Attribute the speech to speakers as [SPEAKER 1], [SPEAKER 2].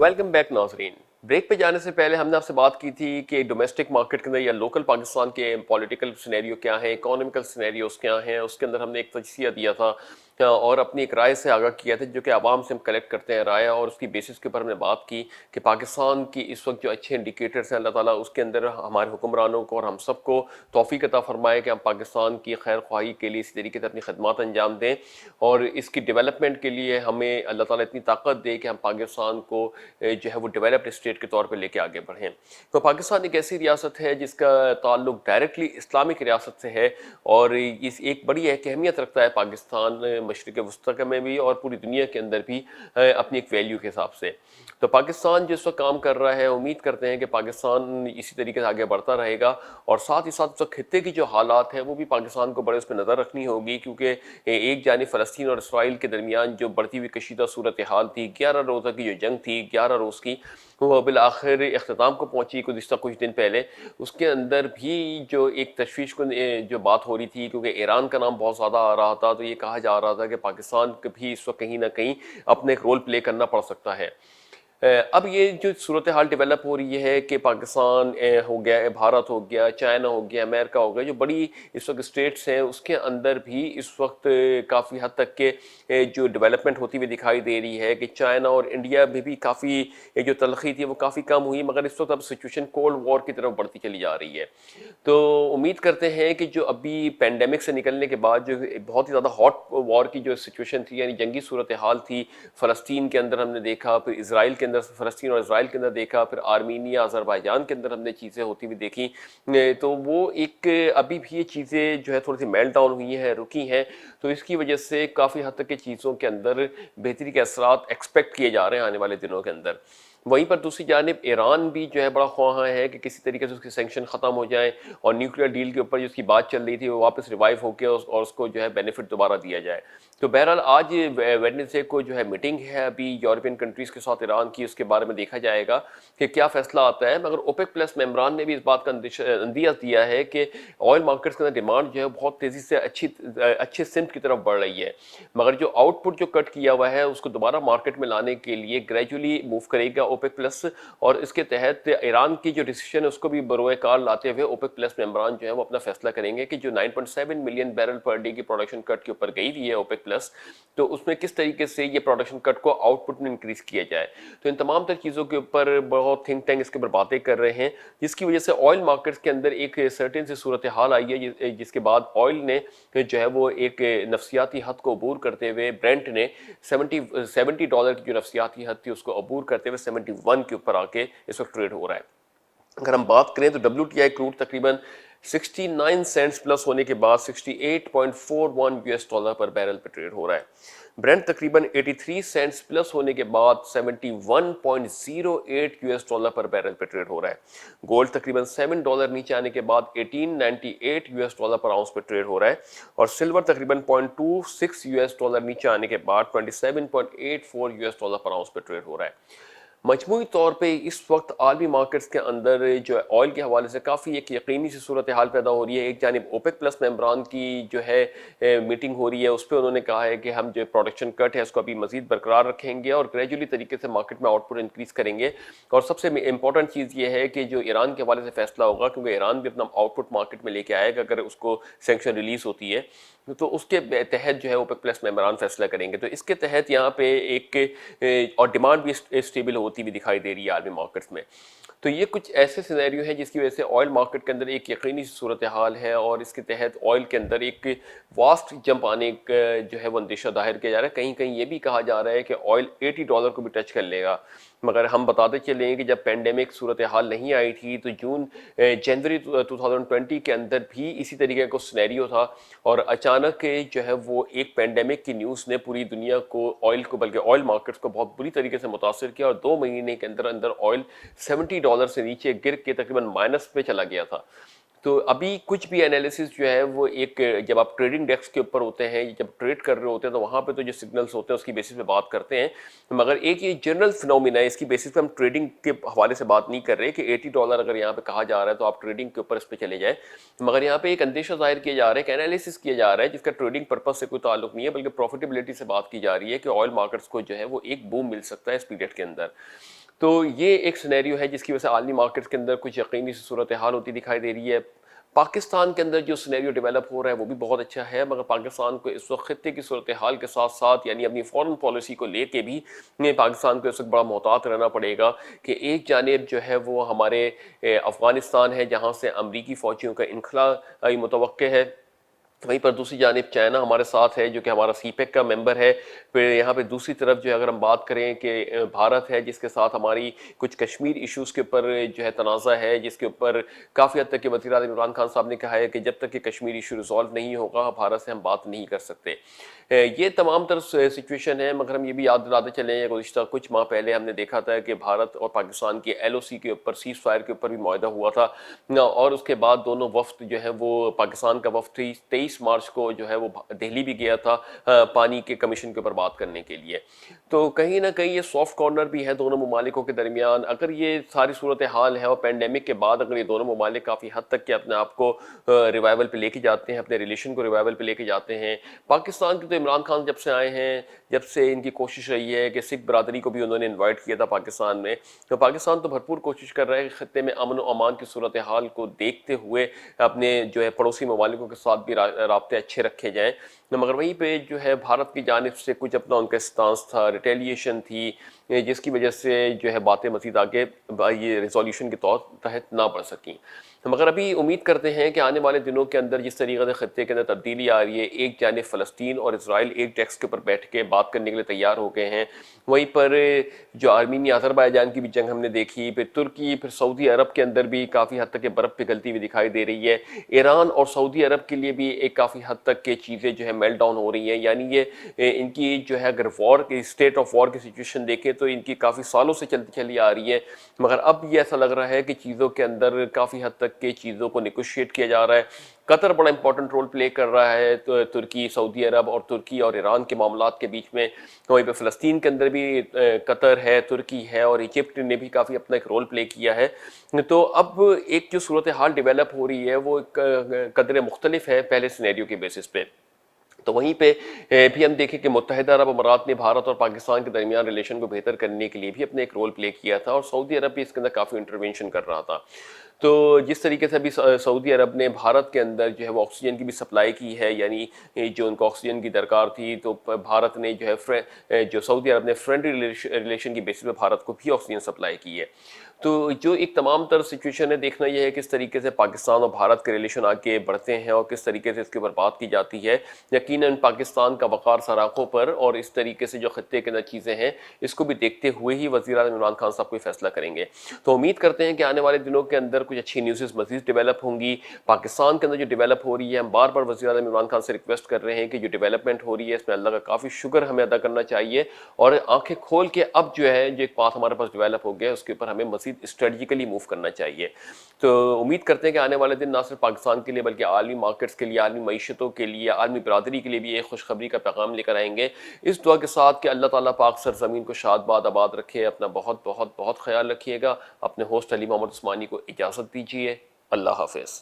[SPEAKER 1] Welcome back नाजरीन। Break पे जाने से पहले हमने आपसे बात की थी कि डोमेस्टिक मार्केट के अंदर या लोकल पाकिस्तान के पॉलिटिकल सिनेरियो क्या है, इकोनॉमिकल सिनेरियोस क्या हैं, उसके अंदर हमने एक तजज़िया दिया था और अपनी एक राय से आगाह किया था जो कि आवाम से हम कलेक्ट करते हैं राय, और उसकी बेसिस के ऊपर हमने बात की कि पाकिस्तान की इस वक्त जो अच्छे इंडिकेटर्स हैं अल्लाह ताला उसके अंदर हमारे हुक्मरानों को और हम सबको तौफीक अता फरमाए कि हम पाकिस्तान की खैर ख्वाही के लिए इसी तरीके से अपनी खदमात अंजाम दें और इसकी डेवलपमेंट के लिए हमें अल्लाह ताला इतनी ताकत दे कि हम पाकिस्तान को जो है वो डेवलप्ड स्टेट के तौर पर लेके आगे बढ़ें। तो पाकिस्तान एक ऐसी रियासत है जिसका ताल्लुक डायरेक्टली इस्लामिक रियासत से है और इस एक बड़ी अहमियत रखता है पाकिस्तान मशरिक वस्ती में भी और पूरी दुनिया के अंदर भी अपनी एक वैल्यू के हिसाब से। तो पाकिस्तान जिस वक्त काम कर रहा है, उम्मीद करते हैं कि पाकिस्तान इसी तरीके से आगे बढ़ता रहेगा और साथ ही साथ खत्ते की जो हालात है वो भी पाकिस्तान को बड़े उस पर नज़र रखनी होगी, क्योंकि एक जानिब फ़लस्तीन और इसराइल के दरमियान जो बढ़ती हुई कशीदा सूरत हाल थी, 11 रोज़ा की जो जंग थी 11 रोज़ की, वो बिल आखिर अख्ताम को पहुंची गुज़िश्ता कुछ दिन पहले। उसके अंदर भी जो एक तशवीश को जो बात हो रही थी, क्योंकि ईरान का नाम बहुत ज़्यादा आ रहा था, तो ये कहा जा रहा था कि पाकिस्तान को भी इस वक्त कहीं ना कहीं अपने एक रोल प्ले करना पड़ सकता है। अब ये जो सूरत हाल डेवलप हो रही है कि पाकिस्तान हो गया, भारत हो गया, चाइना हो गया, अमेरिका हो गया, जो बड़ी इस वक्त स्टेट्स हैं उसके अंदर भी इस वक्त काफ़ी हद तक के जो डेवलपमेंट होती हुई दिखाई दे रही है कि चाइना और इंडिया में भी काफ़ी जो तलखी थी वो काफ़ी कम हुई, मगर इस वक्त अब सिचुएशन कोल्ड वॉर की तरफ बढ़ती चली जा रही है। तो उम्मीद करते हैं कि जो अभी पैंडेमिक से निकलने के बाद जो बहुत ही ज़्यादा हॉट वॉर की जो सिचुएशन थी, यानी जंगी सूरत हाल थी, फ़लस्तीन के अंदर हमने देखा, फिर इसराइल के अंदर, फ़लस्तीन और इसराइल के अंदर देखा, फिर आर्मीनिया अज़रबैजान के अंदर हमने चीज़ें होती हुई देखी, तो वो एक अभी भी ये चीज़ें जो है थोड़ी सी मेल्ट डाउन हुई हैं, रुकी हैं। तो इसकी वजह से काफ़ी हद तक की चीज़ों के अंदर बेहतरी के असरात एक्सपेक्ट किए जा रहे हैं आने वाले दिनों के अंदर। वहीं पर दूसरी जानिब ईरान भी जो है बड़ा ख्वाह है कि किसी तरीके से उसके सैंक्शन ख़त्म हो जाए और न्यूक्लियर डील के ऊपर जिसकी बात चल रही थी वो वापस रिवाइव होकर और उसको जो है बेनिफिट दोबारा दिया जाए। तो बहरहाल आज वेडनेसडे को जो है मीटिंग है अभी यूरोपियन कंट्रीज़ के साथ ईरान की, उसके बारे में देखा जाएगा कि क्या फैसला आता है। मगर ओपेक प्लस मेम्बरान ने भी इस बात का अंदिया दिया है कि ऑयल मार्केट्स के अंदर डिमांड जो है बहुत तेज़ी से अच्छे सिम्त की तरफ बढ़ रही है, मगर जो आउटपुट जो कट किया हुआ है उसको दोबारा मार्केट में लाने के लिए ग्रेजुअली मूव करेगा ओपेक प्लस, और इसके तहत ईरान की जो डिसीजन है उसको भी बरोए कार लाते हुए ओपेक प्लस मेम्बरान जो है वो अपना फैसला करेंगे कि जो 9.7 मिलियन बैरल पर डे की प्रोडक्शन कट के ऊपर गई हुई है ओपेक प्लस, तो उसमें किस तरीके से ये प्रोडक्शन कट को आउटपुट में इंक्रीज किया जाए। तो इन तमाम तर चीज़ों के ऊपर बहुत थिंक टैंक इसके ऊपर बातें कर रहे हैं, जिसकी वजह से ऑयल मार्केट्स के अंदर एक सर्टेन सी सूरत हाल आई है, जिसके बाद ऑयल ने जो है वो एक नफसियाती हद को अबूर करते हुए ब्रेंट ने 70 डॉलर की जो नफसियाती हद थी उसको अबूर करते हुए 71 के ऊपर आके इस वक्त ट्रेड हो रहा है। अगर हम बात करें तो WTI क्रूड तकरीबन 69 सेंट्स प्लस होने के बाद 68.41 यूएस डॉलर पर बैरल पर ट्रेड हो रहा है। ब्रेंट तकरीबन 83 सेंट्स प्लस होने के बाद 71.08 यूएस डॉलर पर बैरल पर ट्रेड हो रहा है। गोल्ड तकरीबन $7 नीचे आने के बाद 1898 यूएस डॉलर पर आउंस पर ट्रेड हो रहा है, और सिल्वर तकरीबन 0.26 यूएस डॉलर नीचे आने के बाद 27.84 यूएस डॉलर पर आउंस पर ट्रेड हो रहा है। मजमूई तौर पे इस वक्त आलमी मार्केट्स के अंदर जो है ऑयल के हवाले से काफ़ी एक यकीनी सी सूरत हाल पैदा हो रही है। एक जानिब ओपेक प्लस मेम्बरान की जो है मीटिंग हो रही है, उस पर उन्होंने कहा है कि हम जो प्रोडक्शन कट है उसको अभी मजीद बरकरार रखेंगे और ग्रेजुअली तरीके से मार्केट में आउटपुट इंक्रीज़ करेंगे। और सबसे इंपॉर्टेंट चीज़ ये है कि जो ईरान के हवाले से फैसला होगा, क्योंकि ईरान भी अपना आउटपुट मार्केट में लेके आएगा अगर उसको सेंक्शन रिलीज होती है, तो उसके तहत जो है ओपेक प्लस मेम्बरान फैसला करेंगे। तो इसके तहत यहाँ पे एक और डिमांड भी स्टेबल होती भी दिखाई दे रही है आलमी मार्केट्स में। तो ये कुछ ऐसे सिनेरियो हैं जिसकी वजह से ऑयल मार्केट के अंदर एक यकीनी सूरत हाल है, और इसके तहत ऑयल के अंदर एक वास्ट जंप आने का जो है वो अंदेशा जाहिर किया जा रहा है। कहीं कहीं ये भी कहा जा रहा है कि ऑयल $80 को भी टच कर लेगा। मगर हम बताते चले कि जब पेंडेमिक सूरत हाल नहीं आई थी तो जनवरी 2020 के अंदर भी इसी तरीके का सिनेरियो था, और अचानक जो है वो एक पेंडेमिक की न्यूज़ ने पूरी दुनिया को ऑयल को बल्कि ऑयल मार्केट्स को बहुत बुरी तरीके से मुतासर किया, और 2 महीने के अंदर अंदर ऑयल $70 से नीचे गिर के तकरीबन माइनस पे चला गया था। तो अभी कुछ भी एनालिसिस जो है वो एक, जब आप ट्रेडिंग डेस्क के ऊपर होते हैं, जब ट्रेड कर रहे होते हैं, तो वहाँ पे तो जो सिग्नल्स होते हैं उसकी बेसिस पे बात करते हैं, मगर एक ये जनरल फिनोमिना है, इसकी बेसिस पे हम ट्रेडिंग के हवाले से बात नहीं कर रहे कि $80 अगर यहाँ पे कहा जा रहा है तो आप ट्रेडिंग के ऊपर इस पर चले जाए, मगर यहाँ पे एक अंदेशा जाहिर किया जा रहा है, एक एनालिसिस किया जा रहा है जिसका ट्रेडिंग पर्पज से कोई ताल्लुक नहीं है, बल्कि प्रॉफिटेबिलिटी से बात की जा रही है कि ऑयल मार्केट्स को जो है वो एक बूम मिल सकता है इस पीरियड के अंदर। تو یہ ایک سینیریو ہے جس کی وجہ سے عالمی مارکیٹس کے اندر کچھ یقینی سی صورتحال ہوتی دکھائی دے رہی ہے۔ پاکستان کے اندر جو سینیریو ڈیولپ ہو رہا ہے وہ بھی بہت اچھا ہے، مگر پاکستان کو اس وقت خطے کی صورتحال کے ساتھ ساتھ یعنی اپنی فورن پالیسی کو لے کے بھی پاکستان کو اس وقت بڑا محتاط رہنا پڑے گا کہ ایک جانب جو ہے وہ ہمارے افغانستان ہے جہاں سے امریکی فوجیوں کا انخلا متوقع ہے، وہیں پر دوسری جانب چائنا ہمارے ساتھ ہے جو کہ ہمارا سی پیک کا ممبر ہے۔ پھر یہاں پہ دوسری طرف جو ہے اگر ہم بات کریں کہ بھارت ہے جس کے ساتھ ہماری کچھ کشمیر ایشوز کے اوپر جو ہے تنازع ہے، جس کے اوپر کافی حد تک کہ وزیر اعظم عمران خان صاحب نے کہا ہے کہ جب تک کہ کشمیر ایشو ریزالو نہیں ہوگا بھارت سے ہم بات نہیں کر سکتے۔ یہ تمام تر سچویشن ہے، مگر ہم یہ بھی یاد دلاتے چلیں گزشتہ کچھ ماہ پہلے ہم نے دیکھا تھا کہ بھارت اور پاکستان کے ایل او سی کے اوپر سیز فائر کے اوپر بھی معاہدہ ہوا تھا، اور اس کے بعد دونوں وفد جو ہے وہ پاکستان کا وفد 23 مارچ کو جو ہے وہ دہلی بھی گیا تھا پانی کے کمیشن کے اوپر بات کرنے کے لیے۔ تو کہیں نہ کہیں یہ سافٹ کارنر بھی ہے دونوں ممالکوں کے درمیان۔ اگر یہ ساری صورتحال ہے اور پینڈیمک کے بعد اگر یہ دونوں ممالک کافی حد تک کہ اپنے آپ کو ریوائول پہ لے کے جاتے ہیں، اپنے ریلیشن کو ریوائول پہ لے کے جاتے ہیں۔ پاکستان کے تو عمران خان جب سے آئے ہیں، جب سے ان کی کوشش رہی ہے کہ سکھ برادری کو بھی انہوں نے انوائٹ کیا تھا پاکستان میں، تو پاکستان تو بھرپور کوشش کر رہا ہے کہ خطے میں امن و امان کی صورتحال کو دیکھتے ہوئے اپنے جو ہے پڑوسی ممالکوں کے ساتھ بھی رابطے اچھے رکھے جائیں، مگر وہیں پہ جو ہے بھارت کی جانب سے کچھ اپنا ان کا اسٹانس تھا، ریٹیلیشن تھی، جس کی وجہ سے جو ہے باتیں مزید آگے یہ ریزولوشن کے تحت نہ بڑھ سکیں۔ مگر ابھی امید کرتے ہیں کہ آنے والے دنوں کے اندر جس طریقے سے خطے کے اندر تبدیلی آ رہی ہے، ایک جانب فلسطین اور اسرائیل ایک ڈیسک کے اوپر بیٹھ کے بات کرنے کے لیے تیار ہو گئے ہیں، وہیں پر جو آرمینیا آذربائیجان کی بھی جنگ ہم نے دیکھی، پھر ترکی، پھر سعودی عرب کے اندر بھی کافی حد تک برف پگھلتی ہوئی دکھائی دے رہی ہے، ایران اور سعودی عرب کے لیے بھی ایک کافی حد تک کے چیزیں جو ہے میلٹ ڈاؤن ہو رہی ہیں، یعنی یہ ان کی جو ہے اگر وار کی اسٹیٹ آف وار کی سچویشن دیکھیں تو ان کی کافی سالوں سے چلتی چلی آ رہی ہے، مگر اب یہ ایسا لگ رہا ہے کہ چیزوں کے اندر کافی حد تک کے چیزوں کو نیگوشیٹ کیا جا رہا ہے۔ قطر بڑا امپورٹنٹ رول پلے کر رہا ہے تو ترکی، سعودی عرب اور ترکی اور ایران کے معاملات کے بیچ میں، وہیں پہ فلسطین کے اندر بھی قطر ہے، ترکی ہے اور ایجپٹ نے بھی کافی اپنا ایک رول پلے کیا ہے۔ تو اب ایک جو صورتحال ڈیولپ ہو رہی ہے وہ قدرے مختلف ہے پہلے سینیریو کے بیسس پہ۔ تو وہیں پہ بھی ہم دیکھیں کہ متحدہ عرب امارات نے بھارت اور پاکستان کے درمیان ریلیشن کو بہتر کرنے کے لیے بھی اپنے ایک رول پلے کیا تھا، اور سعودی عرب بھی اس کے اندر کافی انٹروینشن کر رہا تھا۔ تو جس طریقے سے ابھی سعودی عرب نے بھارت کے اندر جو ہے وہ آکسیجن کی بھی سپلائی کی ہے، یعنی جو ان کو آکسیجن کی درکار تھی تو بھارت نے جو ہے جو سعودی عرب نے فرینڈلی ریلیشن کی بیسس پہ بھارت کو بھی آکسیجن سپلائی کی ہے۔ تو جو ایک تمام تر سچویشن ہے، دیکھنا یہ ہے کس طریقے سے پاکستان اور بھارت کے ریلیشن آگے بڑھتے ہیں اور کس طریقے سے اس کے اوپر بات کی جاتی ہے۔ یقیناً پاکستان کا وقار سراخوں پر اور اس طریقے سے جو خطے کے اندر چیزیں ہیں اس کو بھی دیکھتے ہوئے ہی وزیر اعظم عمران خان صاحب کوئی فیصلہ کریں گے۔ تو امید کرتے ہیں کہ آنے والے دنوں کے اندر کچھ اچھی نیوزز مزید ڈیولپ ہوں گی۔ پاکستان کے اندر جو ڈیولپ ہو رہی ہے، ہم بار بار وزیر اعظم عمران خان سے ریکویسٹ کر رہے ہیں کہ جو ڈیولپمنٹ ہو رہی ہے اس میں اللہ کا کافی شکر ہمیں ادا کرنا چاہیے، اور آنکھیں کھول کے اب جو ہے جو ایک پاتھ ہمارے پاس ڈیولپ ہو گیا اس کے اوپر ہمیں مزید اسٹریٹجیکلی موو کرنا چاہیے۔ تو امید کرتے ہیں کہ آنے والے دن نہ صرف پاکستان کے لیے بلکہ عالمی مارکیٹس کے لیے، عالمی معیشتوں کے لیے، عالمی برادری کے لیے بھی ایک خوشخبری کا پیغام لے کر آئیں گے، اس دعا کے ساتھ کہ اللہ تعالیٰ پاک سرزمین کو شاد باد آباد رکھے۔ اپنا بہت بہت بہت خیال رکھیے گا۔ اپنے ہوسٹ علی محمد عثمانی کو اجازت دیجیے۔ اللہ حافظ۔